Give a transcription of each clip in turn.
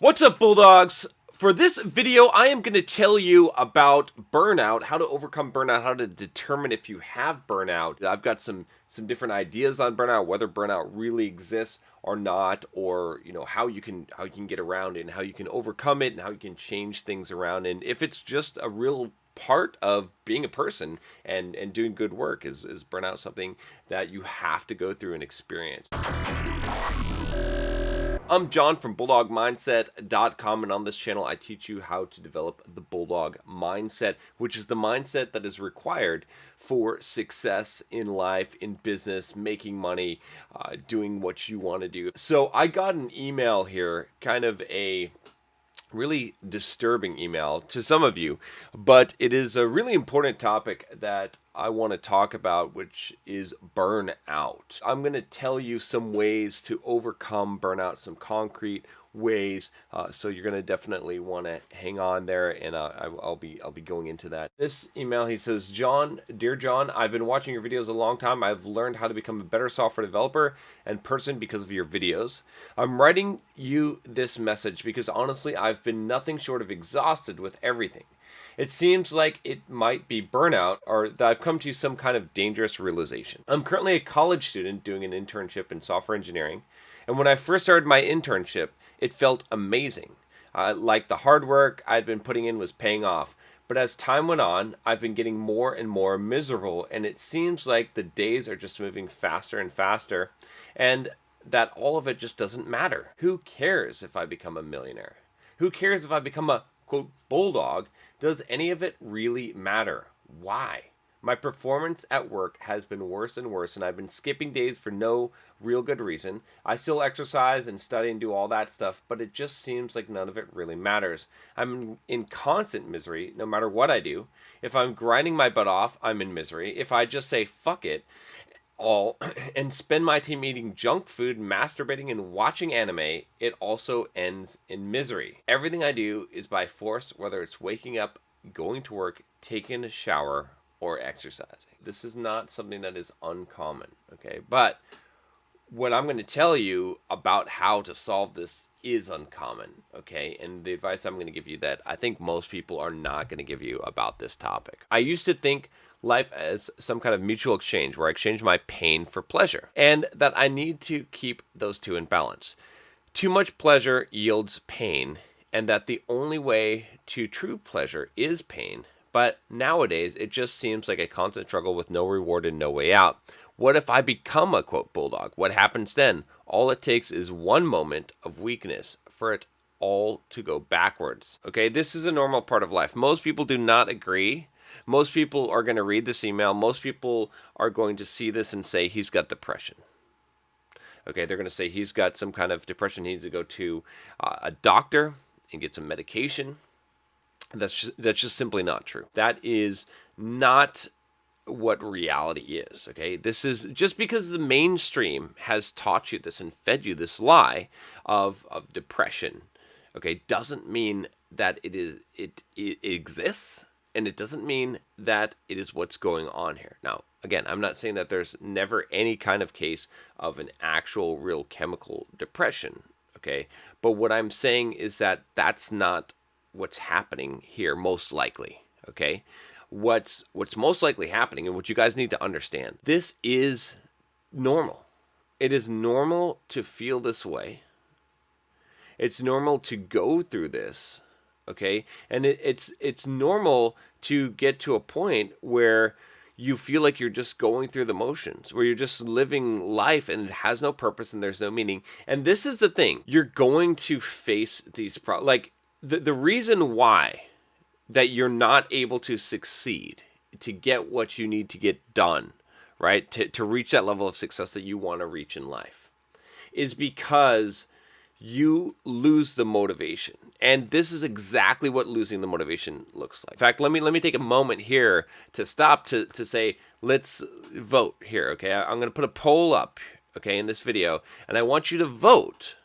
What's up, Bulldogs? For this video, I am going to tell you about burnout, how to overcome burnout, how to determine if you have burnout. I've got some different ideas on burnout, whether burnout really exists or not, or how you can get around it and how you can overcome it and how you can change things around, and if it's just a real part of being a person and doing good work. Is burnout something that you have to go through and experience? I'm John from BulldogMindset.com, and on this channel I teach you how to develop the Bulldog Mindset, which is the mindset that is required for success in life, in business, making money, doing what you want to do. So I got an email here, kind of a really disturbing email to some of you, but it is a really important topic that I want to talk about, which is burnout. I'm going to tell you some ways to overcome burnout, some concrete ways. So you're going to definitely want to hang on there, and I'll be going into that. This email, he says, Dear John, I've been watching your videos a long time. I've learned how to become a better software developer and person because of your videos. I'm writing you this message because honestly, I've been nothing short of exhausted with everything. It seems like it might be burnout, or that I've come to some kind of dangerous realization. I'm currently a college student doing an internship in software engineering, and when I first started my internship, it felt amazing. Like the hard work I'd been putting in was paying off. But as time went on, I've been getting more and more miserable, and it seems like the days are just moving faster and faster, and that all of it just doesn't matter. Who cares if I become a millionaire? Who cares if I become a, quote, bulldog? Does any of it really matter? Why? My performance at work has been worse and worse, and I've been skipping days for no real good reason. I still exercise and study and do all that stuff, but it just seems like none of it really matters. I'm in constant misery no matter what I do. If I'm grinding my butt off, I'm in misery. If I just say fuck it all and spend my time eating junk food, masturbating, and watching anime, it also ends in misery. Everything I do is by force, whether it's waking up, going to work, taking a shower, or exercising. This is not something that is uncommon, okay? But what I'm going to tell you about how to solve this is uncommon, okay? And the advice I'm going to give you that I think most people are not going to give you about this topic. I used to think life as some kind of mutual exchange where I exchange my pain for pleasure, and that I need to keep those two in balance. Too much pleasure yields pain, and that the only way to true pleasure is pain. But nowadays, it just seems like a constant struggle with no reward and no way out. What if I become a, quote, bulldog? What happens then? All it takes is one moment of weakness for it all to go backwards. Okay, this is a normal part of life. Most people do not agree. Most people are going to read this email. Most people are going to see this and say, he's got depression. Okay, they're going to say he's got some kind of depression. He needs to go to a doctor and get some medication. That's just simply not true. That is not what reality is, okay? This is just because the mainstream has taught you this and fed you this lie of depression, okay, doesn't mean that it exists, and it doesn't mean that it is what's going on here. Now, again, I'm not saying that there's never any kind of case of an actual real chemical depression, okay? But what I'm saying is that that's not what's happening here, most likely, okay? What's most likely happening, and what you guys need to understand, this is normal. It is normal to feel this way. It's normal to go through this, okay? And it's normal to get to a point where you feel like you're just going through the motions, where you're just living life and it has no purpose and there's no meaning. And this is the thing, you're going to face these problems. Like, the reason why that you're not able to succeed, to get what you need to get done, right, to reach that level of success that you want to reach in life, is because you lose the motivation. And this is exactly what losing the motivation looks like. In fact, let me take a moment here to stop to say, let's vote here, okay? I'm going to put a poll up, okay, in this video, and I want you to vote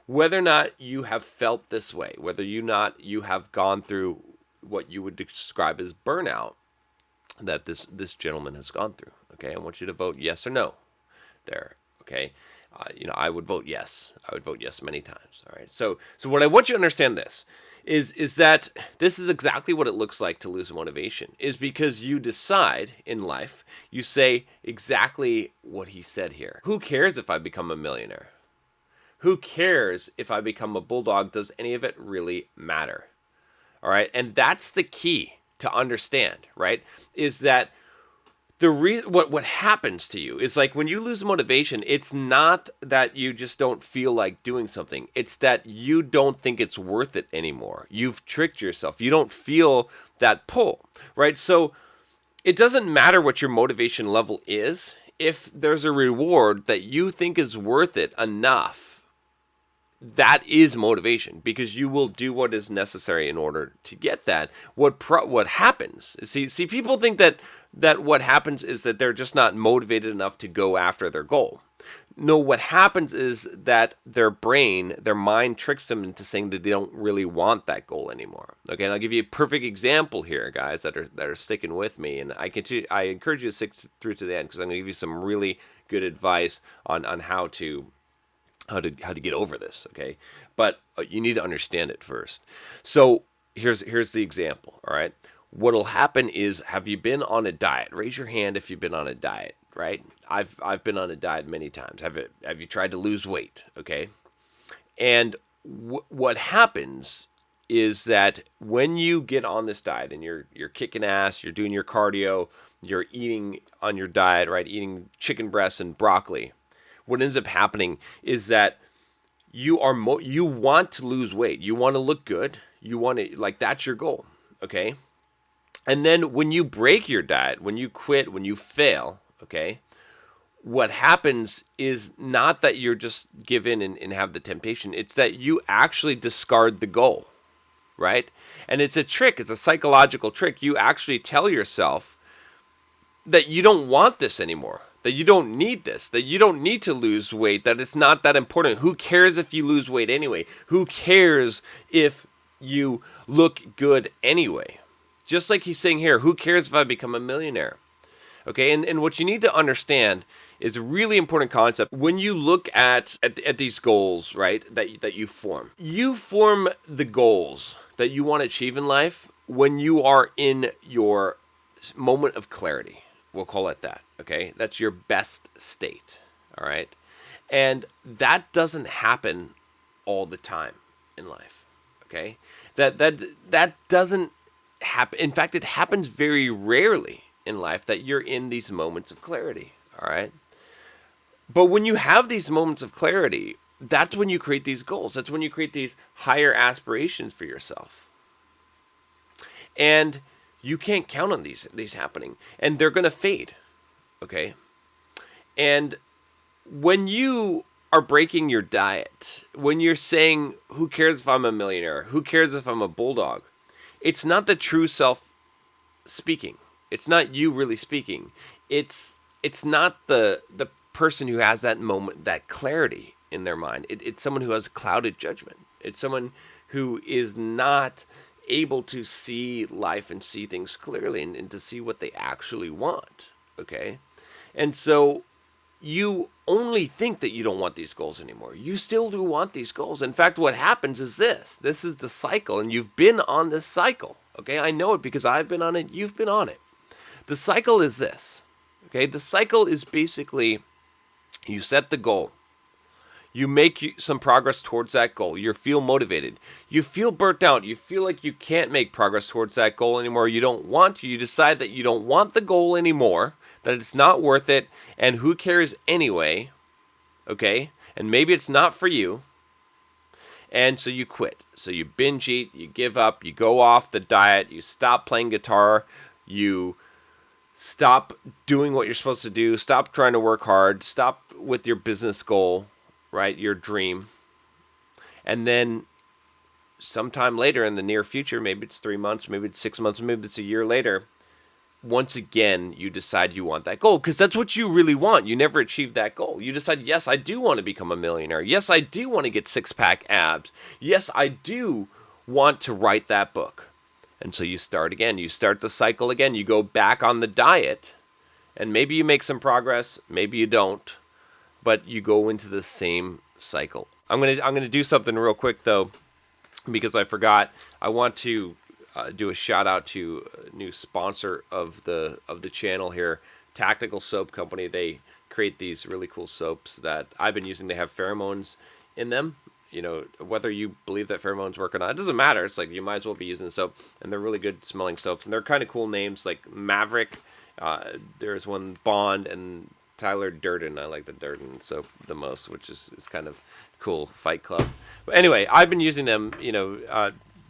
whether or not you have felt this way, whether you have gone through what you would describe as burnout that this gentleman has gone through. Okay, I want you to vote yes or no there. Okay, I would vote yes. I would vote yes many times. All right. So what I want you to understand is that this is exactly what it looks like to lose motivation, is because you decide in life, you say exactly what he said here. Who cares if I become a millionaire? Who cares if I become a bulldog? Does any of it really matter? All right. And that's the key to understand, right? Is that what happens to you is, like, when you lose motivation, it's not that you just don't feel like doing something. It's that you don't think it's worth it anymore. You've tricked yourself. You don't feel that pull, right? So it doesn't matter what your motivation level is. If there's a reward that you think is worth it enough, that is motivation, because you will do what is necessary in order to get that. What happens? See, people think that what happens is that they're just not motivated enough to go after their goal. No, what happens is that their mind tricks them into saying that they don't really want that goal anymore. Okay, and I'll give you a perfect example here, guys, that are sticking with me, and I encourage you to stick through to the end, because I'm going to give you some really good advice on how to get over this, okay? But you need to understand it first. So here's the example, all right? What'll happen is, have you been on a diet? Raise your hand if you've been on a diet, right? I've been on a diet many times. Have you tried to lose weight, okay? And what happens is that when you get on this diet and you're kicking ass, you're doing your cardio, you're eating on your diet, right? Eating chicken breasts and broccoli. What ends up happening is that you want to lose weight. You want to look good. You want to, like, that's your goal, okay? And then when you break your diet, when you quit, when you fail, okay, what happens is not that you're just give in and have the temptation. It's that you actually discard the goal, right? And it's a trick. It's a psychological trick. You actually tell yourself that you don't want this anymore, that you don't need this, that you don't need to lose weight, that it's not that important. Who cares if you lose weight anyway? Who cares if you look good anyway? Just like he's saying here, who cares if I become a millionaire? Okay, and what you need to understand is a really important concept. When you look at these goals, right, that you form the goals that you want to achieve in life when you are in your moment of clarity. We'll call it that, okay? That's your best state, all right? And that doesn't happen all the time in life, okay? That doesn't happen. In fact, it happens very rarely in life that you're in these moments of clarity, all right? But when you have these moments of clarity, that's when you create these goals. That's when you create these higher aspirations for yourself. And you can't count on these happening, and they're going to fade, okay? And when you are breaking your diet, when you're saying, who cares if I'm a millionaire? Who cares if I'm a bulldog? It's not the true self speaking. It's not you really speaking. It's not the person who has that moment, that clarity in their mind. It's someone who has clouded judgment. It's someone who is not able to see life and see things clearly and to see what they actually want, okay? And so you only think that you don't want these goals anymore. You still do want these goals. In fact, what happens is this is the cycle, and you've been on this cycle, okay? I know it because I've been on it. You've been on it. The cycle is this, okay? The cycle is basically, you set the goal. You make some progress towards that goal. You feel motivated. You feel burnt out. You feel like you can't make progress towards that goal anymore. You don't want to. You decide that you don't want the goal anymore, that it's not worth it, and who cares anyway, okay? And maybe it's not for you, and so you quit. So you binge eat, you give up, you go off the diet, you stop playing guitar, you stop doing what you're supposed to do, stop trying to work hard, stop with your business goal, right, your dream. And then sometime later in the near future, maybe it's 3 months, maybe it's 6 months, maybe it's a year later, once again, you decide you want that goal, because that's what you really want. You never achieved that goal. You decide, yes, I do want to become a millionaire. Yes, I do want to get six-pack abs. Yes, I do want to write that book. And so you start again. You start the cycle again. You go back on the diet, and maybe you make some progress, maybe you don't. but you go into the same cycle. I'm gonna do something real quick though, because I forgot. I want to do a shout out to a new sponsor of the channel here, Tactical Soap Company. They create these really cool soaps that I've been using. They have pheromones in them. You know, whether you believe that pheromones work or not, it doesn't matter. It's like you might as well be using soap, and they're really good smelling soaps, and they're kind of cool names like Maverick. There's one Bond and Tyler Durden. I like the Durden soap the most, which is kind of cool. Fight Club. But anyway, I've been using them,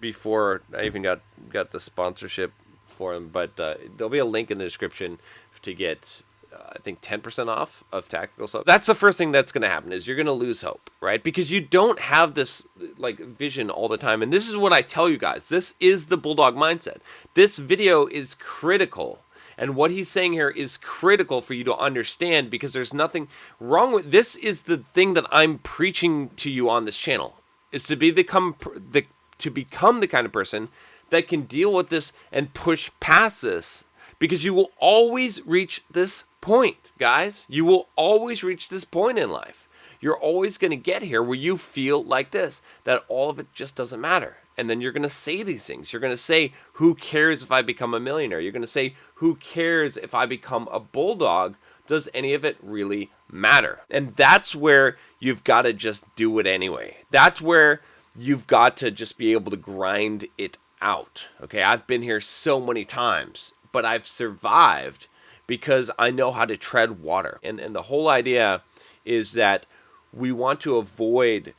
before I even got the sponsorship for them. But there'll be a link in the description to get, I think, 10% off of Tactical Soap. That's the first thing that's going to happen, is you're going to lose hope, right? Because you don't have this like vision all the time. And this is what I tell you guys. This is the Bulldog Mindset. This video is critical. And what he's saying here is critical for you to understand, because there's nothing wrong with this. Is the thing that I'm preaching to you on this channel, is to become the kind of person that can deal with this and push past this, because you will always reach this point, guys. You will always reach this point in life. You're always going to get here where you feel like this, that all of it just doesn't matter. And then you're going to say these things. You're going to say, who cares if I become a millionaire? You're going to say, who cares if I become a bulldog? Does any of it really matter? And that's where you've got to just do it anyway. That's where you've got to just be able to grind it out. Okay, I've been here so many times, but I've survived because I know how to tread water. And the whole idea is that we want to avoid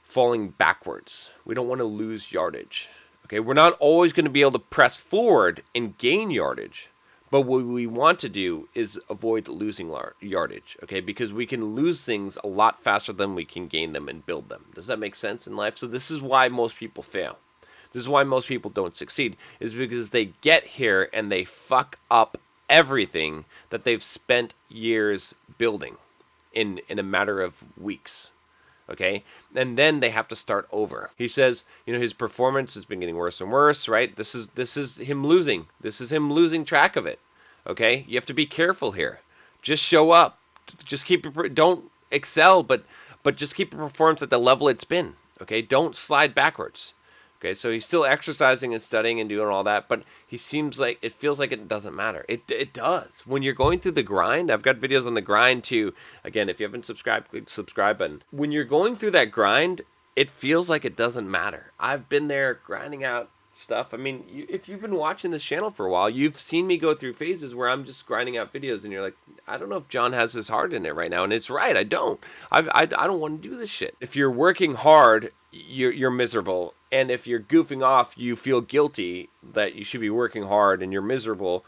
falling backwards. We don't want to lose yardage. Okay, we're not always going to be able to press forward and gain yardage, but what we want to do is avoid losing yardage. Okay, because we can lose things a lot faster than we can gain them and build them. Does that make sense in life? So this is why most people fail. This is why most people don't succeed, is because they get here and they fuck up everything that they've spent years building in a matter of weeks. Okay, and then they have to start over. He says, his performance has been getting worse and worse, right? This is him losing. This is him losing track of it. Okay, you have to be careful here. Just show up. Just don't excel, but just keep your performance at the level it's been. Okay, don't slide backwards. Okay, so he's still exercising and studying and doing all that, but it feels like it doesn't matter. It does. When you're going through the grind, I've got videos on the grind too. Again, if you haven't subscribed, click the subscribe button. When you're going through that grind, it feels like it doesn't matter. I've been there grinding out stuff. I mean, if you've been watching this channel for a while, you've seen me go through phases where I'm just grinding out videos and you're like, I don't know if John has his heart in it right now. And it's right, I don't. I don't want to do this shit. If you're working hard, you're miserable. And if you're goofing off, you feel guilty that you should be working hard and you're miserable.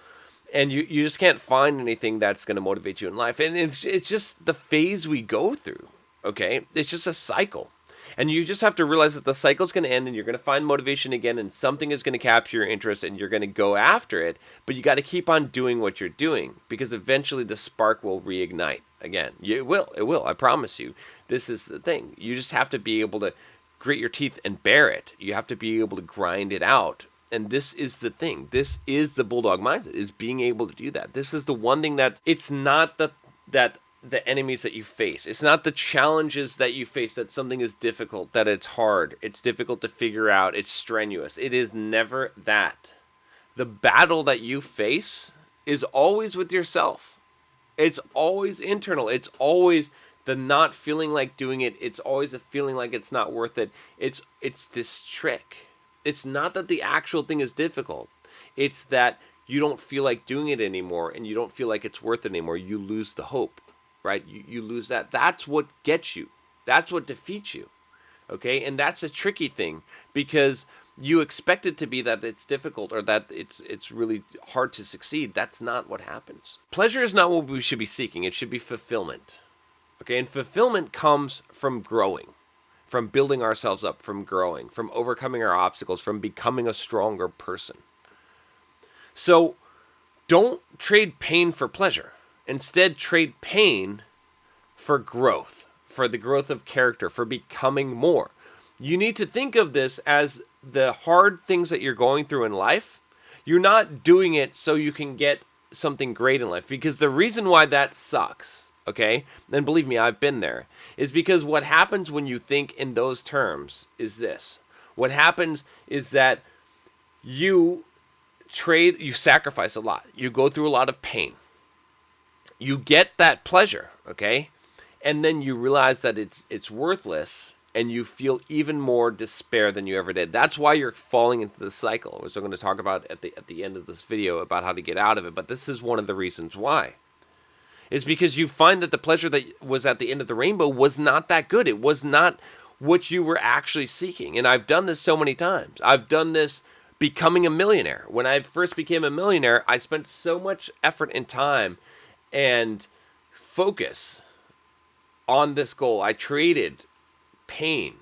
And you just can't find anything that's going to motivate you in life. And it's just the phase we go through, okay? It's just a cycle. And you just have to realize that the cycle's going to end and you're going to find motivation again and something is going to capture your interest and you're going to go after it. But you got to keep on doing what you're doing, because eventually the spark will reignite again. It will. I promise you. This is the thing. You just have to be able to grit your teeth and bear it. You have to be able to grind it out. And this is the thing. This is the Bulldog Mindset, is being able to do that. This is the one thing that it's not that the enemies that you face. It's not the challenges that you face, that something is difficult, that it's hard, it's difficult to figure out, it's strenuous. It is never that. The battle that you face is always with yourself. It's always internal. It's always the not feeling like doing it. It's always a feeling like it's not worth it. It's this trick. It's not that the actual thing is difficult. It's that you don't feel like doing it anymore and you don't feel like it's worth it anymore. You lose the hope, right? You lose that. That's what gets you. That's what defeats you, okay? And that's a tricky thing, because you expect it to be that it's difficult or that it's really hard to succeed. That's not what happens. Pleasure is not what we should be seeking. It should be fulfillment, okay? And fulfillment comes from growing, from building ourselves up, from growing, from overcoming our obstacles, from becoming a stronger person. So don't trade pain for pleasure. Instead, trade pain for growth, for the growth of character, for becoming more. You need to think of this as the hard things that you're going through in life. You're not doing it so you can get something great in life, because the reason why that sucks, okay? And believe me, I've been there. Is because what happens when you think in those terms is this. What happens is that you sacrifice a lot. You go through a lot of pain. You get that pleasure, okay? And then you realize that it's worthless, and you feel even more despair than you ever did. That's why you're falling into the cycle, which I'm going to talk about at the end of this video about how to get out of it. But this is one of the reasons why. It's because you find that the pleasure that was at the end of the rainbow was not that good. It was not what you were actually seeking. And I've done this so many times. I've done this becoming a millionaire. When I first became a millionaire, I spent so much effort and time and focus on this goal. I traded pain,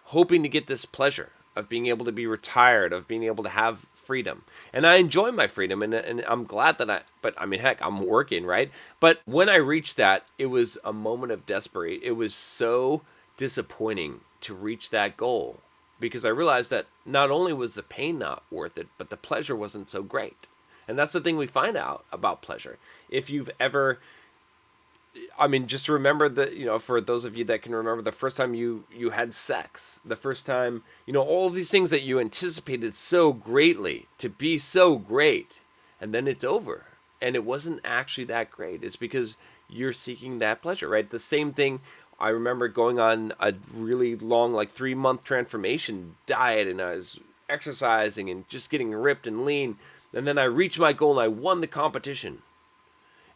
hoping to get this pleasure of being able to be retired, of being able to have freedom. And I enjoy my freedom, and I'm glad that heck, I'm working, right? But when I reached that, it was a moment of desperation. It was so disappointing to reach that goal, because I realized that not only was the pain not worth it, but the pleasure wasn't so great. And that's the thing we find out about pleasure. If you've ever, just remember for those of you that can remember the first time you had sex, the first time, all of these things that you anticipated so greatly to be so great, and then it's over, and it wasn't actually that great. It's because you're seeking that pleasure, right? The same thing, I remember going on a really long, 3-month transformation diet, and I was exercising and just getting ripped and lean, and then I reached my goal and I won the competition,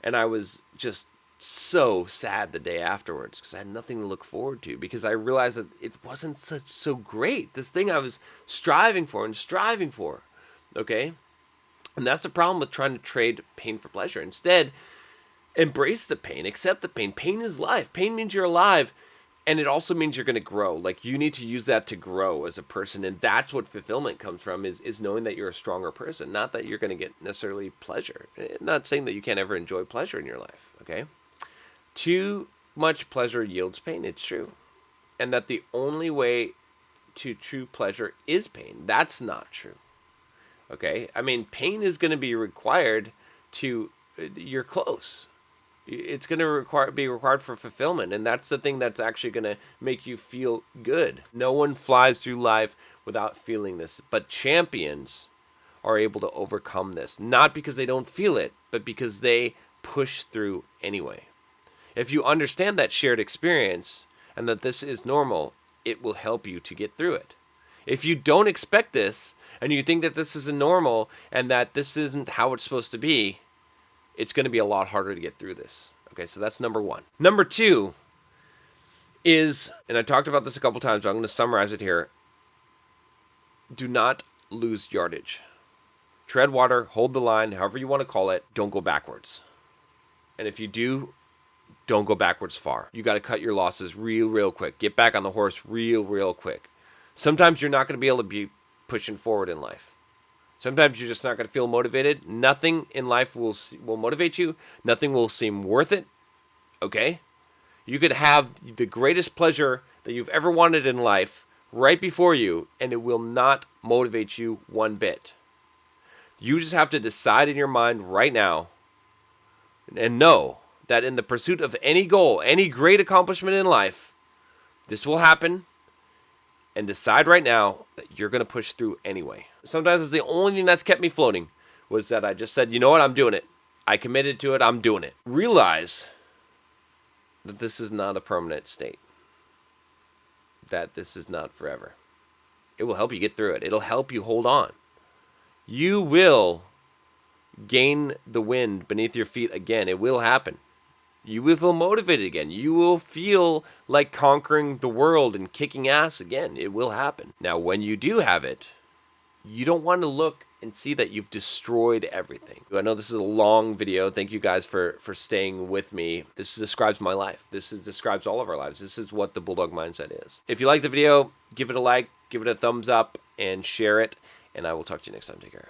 and I was just so sad the day afterwards because I had nothing to look forward to, because I realized that it wasn't so great. This thing I was striving for, okay? And that's the problem with trying to trade pain for pleasure. Instead, embrace the pain, accept the pain. Pain is life. Pain means you're alive, and it also means you're going to grow. You need to use that to grow as a person, and that's what fulfillment comes from, is knowing that you're a stronger person, not that you're going to get necessarily pleasure. I'm not saying that you can't ever enjoy pleasure in your life, okay? Too much pleasure yields pain. It's true. And that the only way to true pleasure is pain. That's not true. Okay? Pain is going to be required you're close. It's going to be required for fulfillment. And that's the thing that's actually going to make you feel good. No one flies through life without feeling this. But champions are able to overcome this. Not because they don't feel it, but because they push through anyway. If you understand that shared experience and that this is normal, it will help you to get through it. If you don't expect this and you think that this isn't normal and that this isn't how it's supposed to be, it's going to be a lot harder to get through this. Okay, so that's number one. Number two is, and I talked about this a couple times, but I'm going to summarize it here. Do not lose yardage. Tread water, hold the line, however you want to call it. Don't go backwards. And if you do, don't go backwards far. You got to cut your losses real quick. Get back on the horse real quick. Sometimes you're not going to be able to be pushing forward in life. Sometimes you're just not going to feel motivated. Nothing in life will motivate you. Nothing will seem worth it. Okay? You could have the greatest pleasure that you've ever wanted in life right before you, and it will not motivate you one bit. You just have to decide in your mind right now and know that in the pursuit of any goal, any great accomplishment in life, this will happen, and decide right now that you're going to push through anyway. Sometimes it's the only thing that's kept me floating, was that I just said, you know what, I'm doing it. I committed to it, I'm doing it. Realize that this is not a permanent state, that this is not forever. It will help you get through it. It'll help you hold on. You will gain the wind beneath your feet again. It will happen. You will feel motivated again. You will feel like conquering the world and kicking ass again. It will happen. Now, when you do have it, you don't want to look and see that you've destroyed everything. I know this is a long video. Thank you guys for staying with me. This describes my life. Describes all of our lives. This is what the Bulldog Mindset is. If you like the video, give it a like, give it a thumbs up, and share it. And I will talk to you next time. Take care.